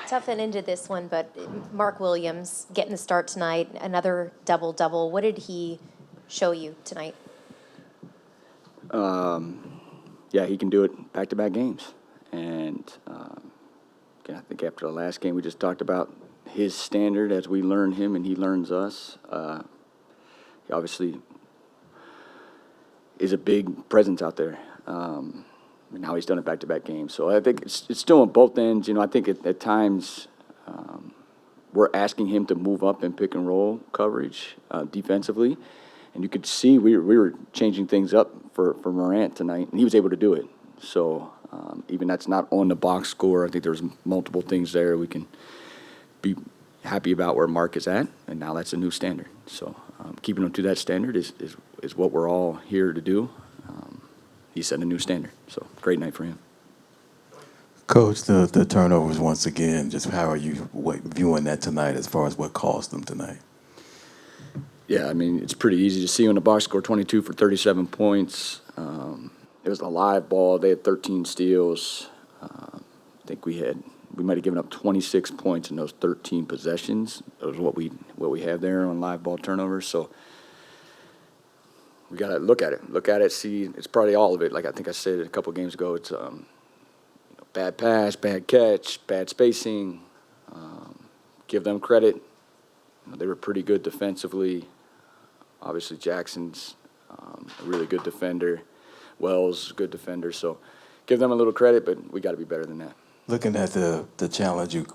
Tough end into this one, but Mark Williams getting the start tonight, another double-double. What did he show you tonight? Yeah, he can do it back-to-back games. And again, I think after the last game, we just talked about his standard as we learn him and he learns us. He obviously is a big presence out there. And now he's done it back-to-back games. So I think it's still on both ends. I think at times we're asking him to move up in pick and roll coverage defensively. And you could see we were changing things up for Morant tonight, and he was able to do it. So even that's not on the box score. I think there's multiple things there we can be happy about where Mark is at, and now that's a new standard. So keeping him to that standard is what we're all here to do. He set a new standard. So great night for him. Coach, the turnovers once again, just how are you viewing that tonight as far as what caused them tonight? Yeah, I mean, it's pretty easy to see on the box score, 22 for 37 points. It was a live ball. They had 13 steals. I think we might have given up 26 points in those 13 possessions. That was what we have there on live ball turnovers. So we got to look at it, see. It's probably all of it. Like I think I said a couple games ago, it's bad pass, bad catch, bad spacing. Give them credit. They were pretty good defensively. Obviously, Jackson's a really good defender. Wells, good defender. So give them a little credit, but we got to be better than that. Looking at the challenge, you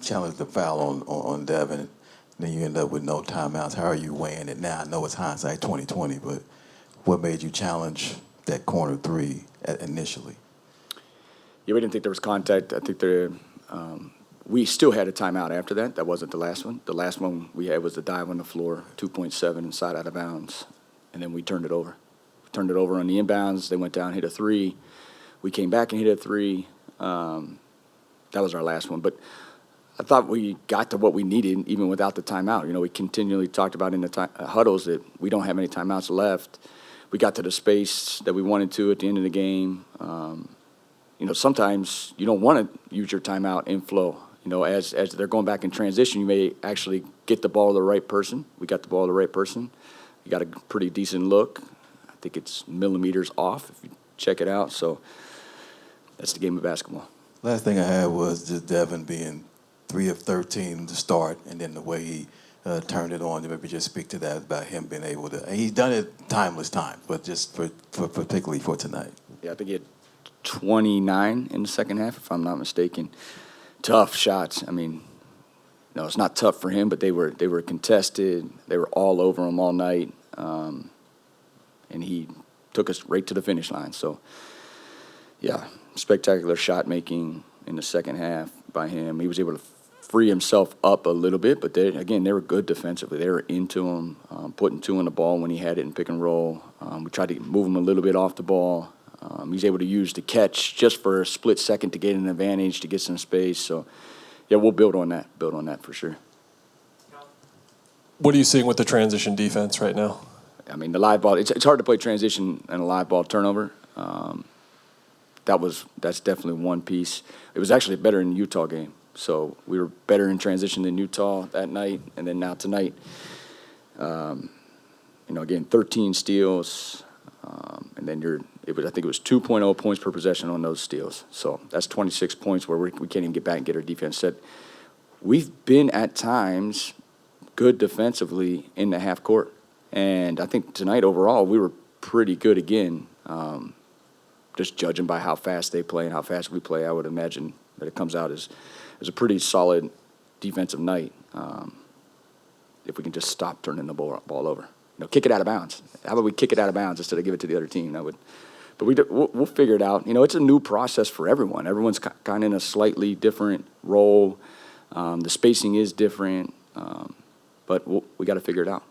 challenged the foul on Devin, then you end up with no timeouts. How are you weighing it now? I know it's hindsight 2020, but what made you challenge that corner three initially? Yeah, we didn't think there was contact. I think we still had a timeout after that. That wasn't the last one. The last one we had was the dive on the floor, 2.7 inside out of bounds, and then we turned it over. We turned it over on the inbounds. They went down, hit a three. We came back and hit a three. That was our last one. But I thought we got to what we needed even without the timeout. We continually talked about in the huddles that we don't have any timeouts left. We got to the space that we wanted to at the end of the game. Sometimes you don't want to use your timeout in flow. As they're going back in transition, you may actually get the ball to the right person. We got the ball to the right person. You got a pretty decent look. I think it's millimeters off if you check it out. So that's the game of basketball. Last thing I had was just Devin being 3 of 13 to start, and then the way he turned it on. Maybe just speak to that about him being able to. And he's done it timeless time, but just for particularly for tonight. Yeah, I think he had 29 in the second half, if I'm not mistaken. Tough shots. I mean, no, it's not tough for him, but they were contested. They were all over him all night, and he took us right to the finish line. So, yeah, spectacular shot making in the second half by him. He was able to free himself up a little bit, but they were good defensively. They were into him, putting two on the ball when he had it in pick and roll. We tried to move him a little bit off the ball. He's able to use the catch just for a split second to get an advantage, to get some space. So, yeah, we'll build on that for sure. What are you seeing with the transition defense right now? I mean, the live ball, it's hard to play transition and a live ball turnover. That's definitely one piece. It was actually better in the Utah game. So we were better in transition than Utah that night, and then now tonight. Again, 13 steals, and then I think it was 2.0 points per possession on those steals. So that's 26 points where we can't even get back and get our defense set. We've been at times good defensively in the half court, and I think tonight overall we were pretty good again. Just judging by how fast they play and how fast we play, I would imagine that it comes out as a pretty solid defensive night if we can just stop turning the ball over. Kick it out of bounds. How about we kick it out of bounds instead of give it to the other team? But we'll figure it out. It's a new process for everyone. Everyone's kind of in a slightly different role. The spacing is different, but we got to figure it out.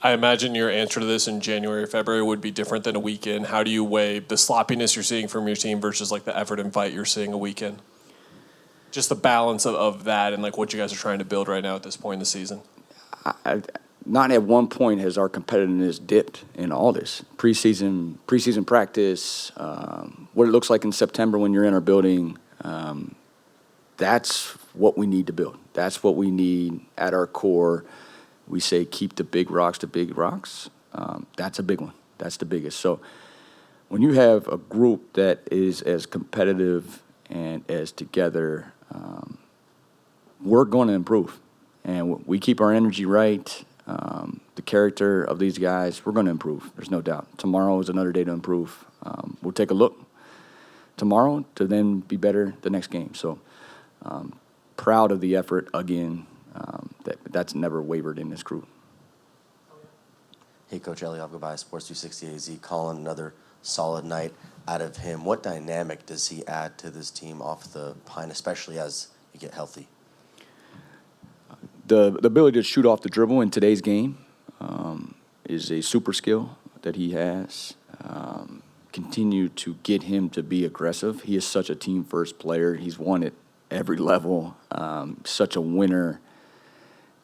I imagine your answer to this in January or February would be different than a weekend. How do you weigh the sloppiness you're seeing from your team versus like the effort and fight you're seeing a weekend? Just the balance of that and like what you guys are trying to build right now at this point in the season. Not at one point has our competitiveness dipped in all this. Preseason practice, what it looks like in September when you're in our building. that's what we need to build. That's what we need at our core. We say keep the big rocks to big rocks. That's a big one. That's the biggest. So when you have a group that is as competitive and as together, we're going to improve. And we keep our energy right, the character of these guys, we're going to improve. There's no doubt. Tomorrow is another day to improve. We'll take a look tomorrow to then be better the next game. So proud of the effort again. That's never wavered in this crew. Hey, Coach Elliott, goodbye. Sports 360 AZ. Colin, another solid night out of him. What dynamic does he add to this team off the pine, especially as you get healthy? The ability to shoot off the dribble in today's game is a super skill that he has. Continue to get him to be aggressive. He is such a team-first player. He's won at every level. Such a winner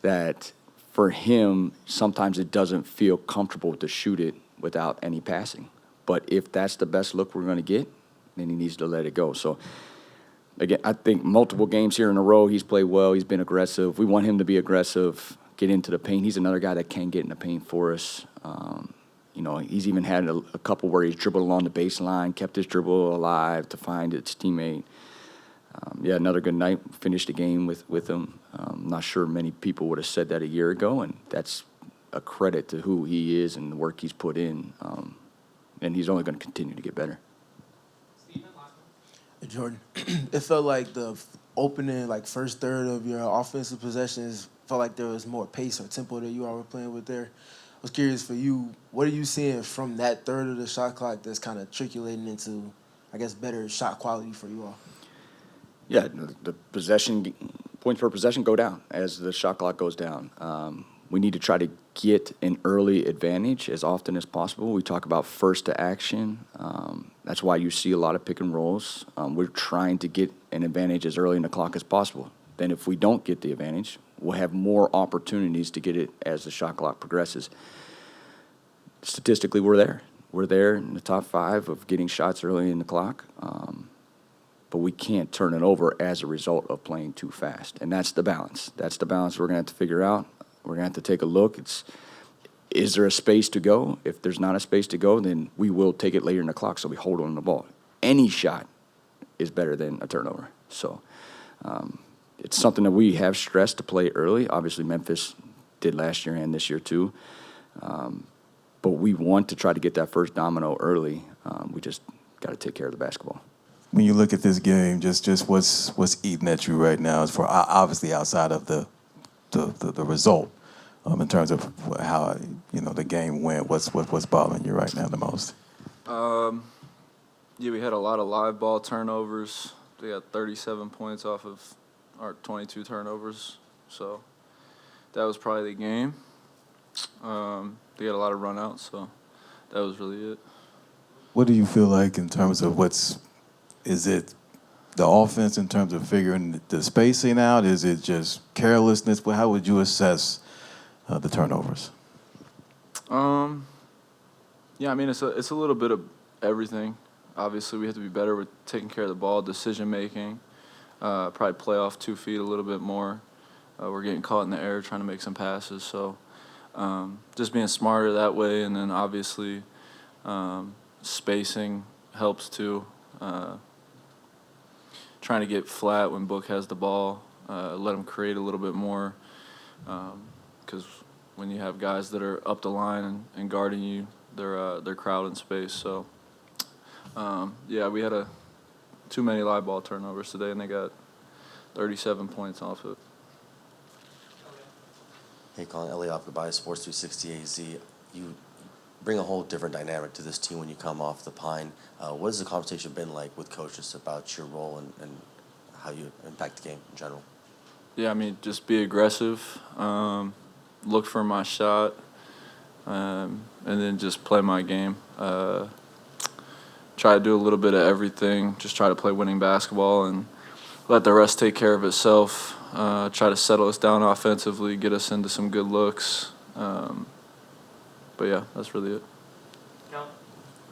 that for him, sometimes it doesn't feel comfortable to shoot it without any passing. But if that's the best look we're going to get, then he needs to let it go. So, again, I think multiple games here in a row, he's played well. He's been aggressive. We want him to be aggressive, get into the paint. He's another guy that can get in the paint for us. He's even had a couple where he's dribbled along the baseline, kept his dribble alive to find its teammate. Another good night. Finished the game with him. I'm not sure many people would have said that a year ago, and that's a credit to who he is and the work he's put in. And he's only going to continue to get better. Jordan, it felt like the opening, first third of your offensive possessions felt like there was more pace or tempo that you all were playing with there. I was curious for you, what are you seeing from that third of the shot clock that's kind of trickulating into, better shot quality for you all? Yeah, the points per possession go down as the shot clock goes down. We need to try to get an early advantage as often as possible. We talk about first to action. That's why you see a lot of pick and rolls. We're trying to get an advantage as early in the clock as possible. Then if we don't get the advantage, we'll have more opportunities to get it as the shot clock progresses. Statistically, we're there. We're there in the top 5 of getting shots early in the clock. But we can't turn it over as a result of playing too fast. And that's the balance. That's the balance we're going to have to figure out. We're going to have to take a look. Is there a space to go? If there's not a space to go, then we will take it later in the clock so we hold on the ball. Any shot is better than a turnover. So it's something that we have stressed to play early. Obviously, Memphis did last year and this year too. But we want to try to get that first domino early. We just got to take care of the basketball. When you look at this game, just what's eating at you right now is for obviously outside of the result, in terms of how the game went. What's bothering you right now the most? We had a lot of live ball turnovers. We got 37 points off of our 22 turnovers, so that was probably the game. They got a lot of runouts, so that was really it. What do you feel like in terms of is it the offense in terms of figuring the spacing out? Is it just carelessness? How would you assess the turnovers? It's a little bit of everything. Obviously, we have to be better with taking care of the ball, decision making, probably play off 2 feet a little bit more. We're getting caught in the air trying to make some passes, so just being smarter that way, and then obviously spacing helps too. Trying to get flat when Book has the ball, let him create a little bit more, because when you have guys that are up the line and guarding you, they're crowding space. So, we had too many live ball turnovers today, and they got 37 points off it. Hey, Colin, Elliott, goodbye. Sports 360 AZ. You bring a whole different dynamic to this team when you come off the pine. What has the conversation been like with coaches about your role and how you impact the game in general? Just be aggressive, look for my shot, and then just play my game. Try to do a little bit of everything, just try to play winning basketball and let the rest take care of itself. Try to settle us down offensively, get us into some good looks. That's really it.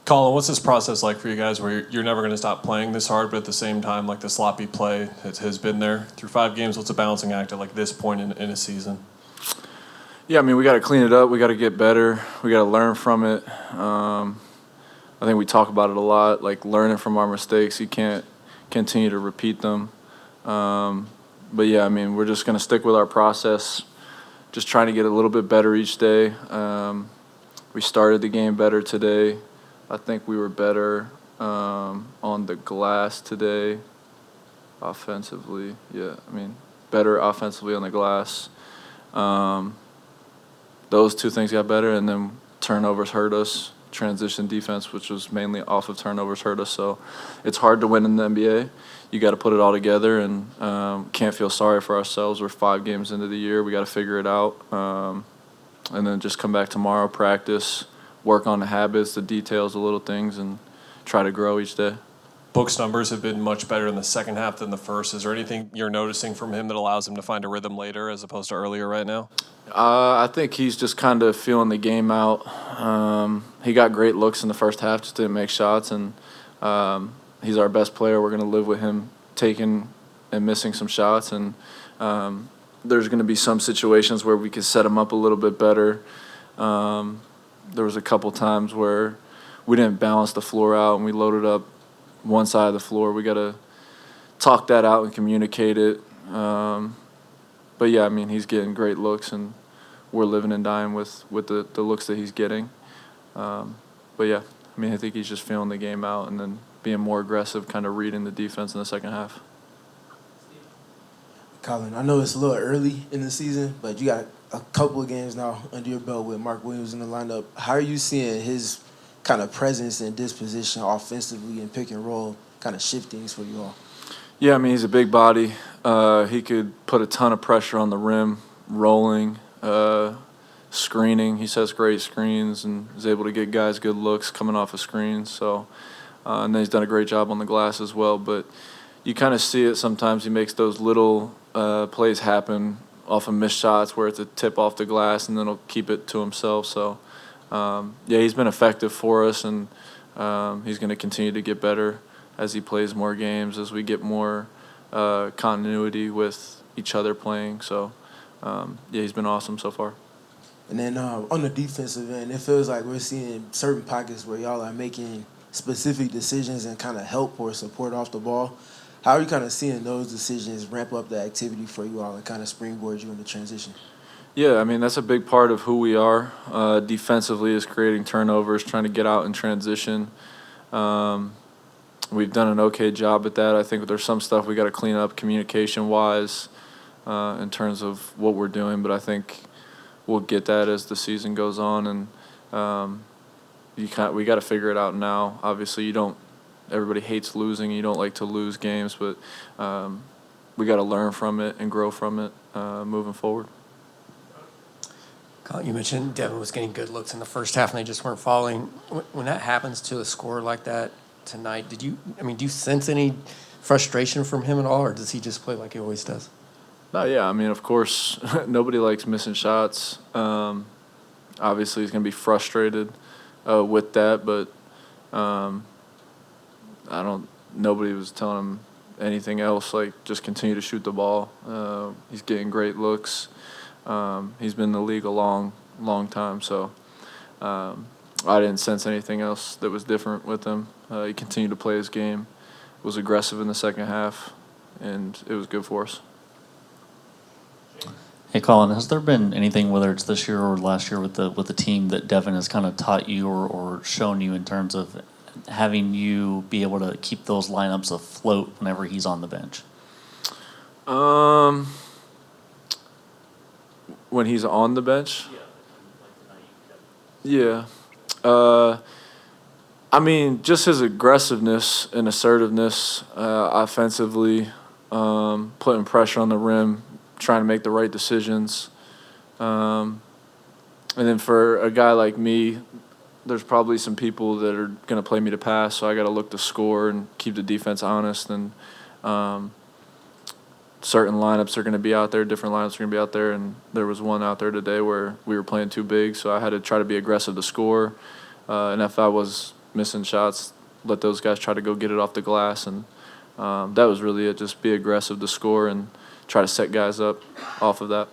Colin, what's this process like for you guys where you're never going to stop playing this hard, but at the same time, like the sloppy play has been there through 5 games? What's a balancing act at like this point in a season? Yeah, I mean, we got to clean it up. We got to get better. We got to learn from it. I think we talk about it a lot, like learning from our mistakes. You can't continue to repeat them. But yeah, I mean, we're just going to stick with our process, just trying to get a little bit better each day. We started the game better today. I think we were better on the glass today offensively. Yeah, I mean, better offensively on the glass. Those 2 things got better, and then turnovers hurt us. Transition defense, which was mainly off of turnovers, hurt us. So it's hard to win in the NBA. You got to put it all together, and can't feel sorry for ourselves. We're 5 games into the year. We got to figure it out, and then just come back tomorrow, practice, work on the habits, the details, the little things, and try to grow each day. Book's numbers have been much better in the second half than the first. Is there anything you're noticing from him that allows him to find a rhythm later as opposed to earlier right now? I think he's just kind of feeling the game out. He got great looks in the first half, just didn't make shots, and he's our best player. We're going to live with him taking and missing some shots, and there's going to be some situations where we could set him up a little bit better. There was a couple times where we didn't balance the floor out and we loaded up one side of the floor. We got to talk that out and communicate it. But yeah, I mean, he's getting great looks, and we're living and dying with the looks that he's getting. But yeah, I mean, I think he's just feeling the game out and then being more aggressive, kind of reading the defense in the second half. Colin, I know it's a little early in the season, but you got a couple of games now under your belt with Mark Williams in the lineup. How are you seeing his kind of presence and disposition offensively and pick and roll kind of shiftings for you all? Yeah, I mean, he's a big body. He could put a ton of pressure on the rim, rolling, screening. He sets great screens and is able to get guys good looks coming off of screens. So, and then he's done a great job on the glass as well. But you kind of see it sometimes. He makes those little plays happen off of missed shots where it's a tip off the glass and then he'll keep it to himself. So, yeah, he's been effective for us, and he's going to continue to get better as he plays more games, as we get more continuity with each other playing. So, yeah, he's been awesome so far. And then on the defensive end, it feels like we're seeing certain pockets where y'all are making specific decisions and kind of help or support off the ball. How are you kind of seeing those decisions ramp up the activity for you all and kind of springboard you into transition? Yeah, I mean, that's a big part of who we are. Defensively is creating turnovers, trying to get out in transition. We've done an okay job at that. I think there's some stuff we got to clean up communication-wise in terms of what we're doing, but I think we'll get that as the season goes on, and we got to figure it out now. Obviously, everybody hates losing. You don't like to lose games, but we got to learn from it and grow from it moving forward. Colin, you mentioned Devin was getting good looks in the first half and they just weren't falling. When that happens to a scorer like that tonight, do you sense any frustration from him at all, or does he just play like he always does? No, yeah. I mean, of course, nobody likes missing shots. Obviously, he's going to be frustrated with that, but nobody was telling him anything else. Like, just continue to shoot the ball. He's getting great looks. He's been in the league a long, long time, so I didn't sense anything else that was different with him. He continued to play his game, was aggressive in the second half, and it was good for us. Hey, Colin, has there been anything, whether it's this year or last year with the team, that Devin has kind of taught you or shown you in terms of having you be able to keep those lineups afloat whenever he's on the bench? When he's on the bench? Yeah. I mean, just his aggressiveness and assertiveness offensively, putting pressure on the rim, trying to make the right decisions. And then for a guy like me, there's probably some people that are going to play me to pass, so I got to look to score and keep the defense honest. And certain lineups are going to be out there, different lineups are going to be out there, and there was one out there today where we were playing too big, so I had to try to be aggressive to score. And if I was missing shots, let those guys try to go get it off the glass. And that was really it, just be aggressive to score and try to set guys up off of that.